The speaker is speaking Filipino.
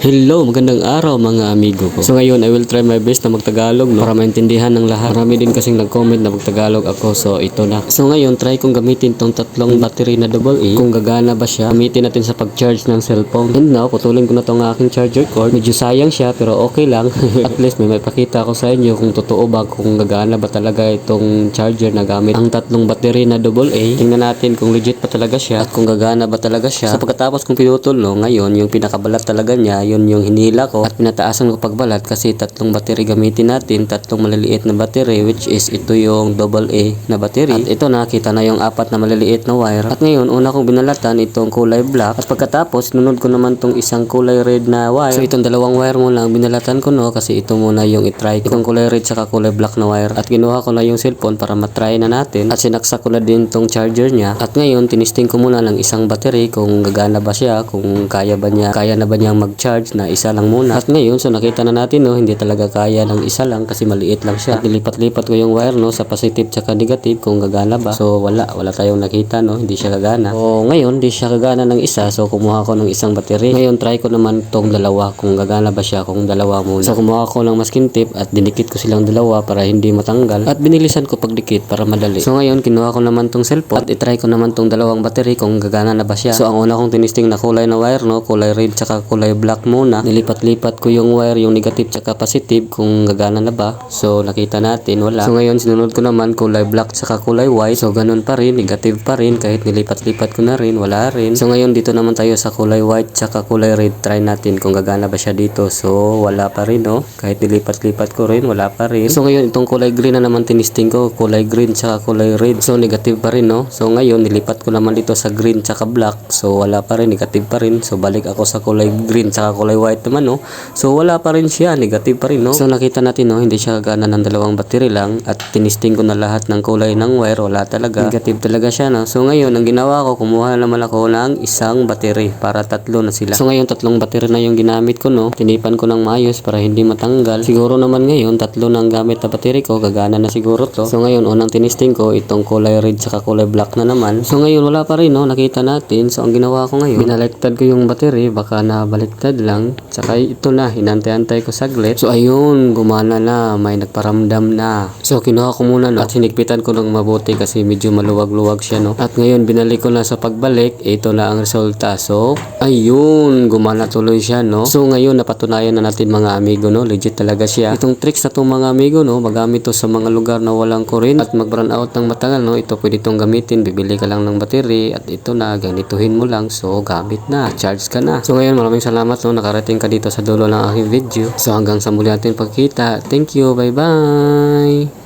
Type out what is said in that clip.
Hello, magandang araw mga amigo ko. So ngayon, I will try my best na magtagalog, no, para maintindihan ng lahat. Marami din kasing nag-comment na magtagalog ako, so ito na. So ngayon, try kong gamitin tong tatlong battery na AA. Kung gagana ba siya, gamitin natin sa pag-charge ng cellphone. And now, putulin ko na tong aking charger cord. Medyo sayang siya, pero okay lang. At least may pakita ko sa inyo kung totoo ba, kung gagana ba talaga itong charger na gamit ang tatlong battery na AA. Tingnan natin kung legit pa talaga siya at kung gagana ba talaga siya. So pagkatapos kong pinutol, no, ngayon, yung pinakabalat talaga niya, yun yung hinila ko at pinataasan ko pagbalat kasi tatlong battery gamitin natin, tatlong maliliit na battery, which is ito yung AA na battery. At ito nakita na yung apat na maliliit na wire. At ngayon, una kong binalatan itong kulay black at pagkatapos sinunod ko naman tong isang kulay red na wire. So itong dalawang wire mo lang binalatan ko, no, kasi ito muna yung itry ko. Itong kulay red saka kulay black na wire. At kinuha ko na yung cellphone para matry na natin at sinaksak ko na din tong charger niya. At ngayon, tinisting ko muna ng isang battery kung gagana ba siya, kung kaya na ba niyang mag-charge na isa lang muna. At ngayon, so nakita na natin, no, hindi talaga kaya ng isa lang kasi maliit lang siya. At nilipat-lipat ko yung wire, no, sa positive tsaka negative kung gagana ba. So wala tayong nakita, no, hindi siya gagana. So ngayon, hindi siya gagana ng isa, so kumuha ko ng isang battery. Ngayon, try ko naman tong dalawa kung gagana ba siya, kung dalawa muna. So kumuha ko ng masking tape at dinikit ko silang dalawa para hindi matanggal at binilisan ko pagdikit para madali. So ngayon, kinuha ko naman tong cellphone at itry ko naman tong dalawang battery kung gagana na ba siya. So ang una kong tinisting na kulay na wire, no, kulay red tsaka kulay black muna. Nilipat-lipat ko yung wire, yung negative tsaka positive kung gagana na ba. So nakita natin wala. So ngayon sinunod ko naman kulay black tsaka kulay white. So ganun pa rin, negative pa rin kahit nilipat-lipat ko na rin, wala rin. So ngayon dito naman tayo sa kulay white tsaka kulay red. Try natin kung gagana ba siya dito. So wala pa rin, no. Kahit nilipat-lipat ko rin, wala pa rin. So ngayon itong kulay green na naman tinisting ko, kulay green tsaka kulay red. So negative pa rin, no. So ngayon nilipat ko naman dito sa green tsaka black. So wala pa rin, negative pa rin. So balik ako sa kulay green tsaka kulay white naman, no. So wala pa rin siya, negative pa rin, no. So nakita natin, no, hindi siya gagana ng dalawang battery lang at tinisting ko na lahat ng kulay ng wire, wala talaga, negative talaga siya, no. So ngayon ang ginawa ko, kumuha naman ako ng isang battery para tatlo na sila. So ngayon tatlong battery na yung ginamit ko, no. Tinipan ko ng maayos para hindi matanggal. Siguro naman ngayon tatlo na ang gamit na battery ko, gagana na siguro to. So ngayon unang tinisting ko itong kulay red saka kulay black na naman. So ngayon wala pa rin, no, nakita natin. So ang ginawa ko ngayon, binaliktad ko yung battery, baka nabaliktad lang. Saka ito na, hinantay-antay ko saglit. So ayun, gumana na, may nagparamdam na. So kinuha ko muna, no, at hinigpitan ko ng mabuti kasi medyo maluwag-luwag siya, no. At ngayon binalik ko na sa pagbalik, ito na ang resulta. So ayun, gumana tuloy siya, no. So ngayon napatunayan na natin mga amigo, no, legit talaga siya. Itong tricks na itong mga amigo, no, magamit to sa mga lugar na walang kuryente at mag-run out ng matagal, no. Ito pwede itong gamitin, bibili ka lang ng battery at ito na, ganituhin mo lang. So gamit na, charge ka na. So ngayon maraming salamat, no, nakarating ka dito sa dulo ng aking video. So hanggang sa muli natin pagkita. Thank you, bye bye.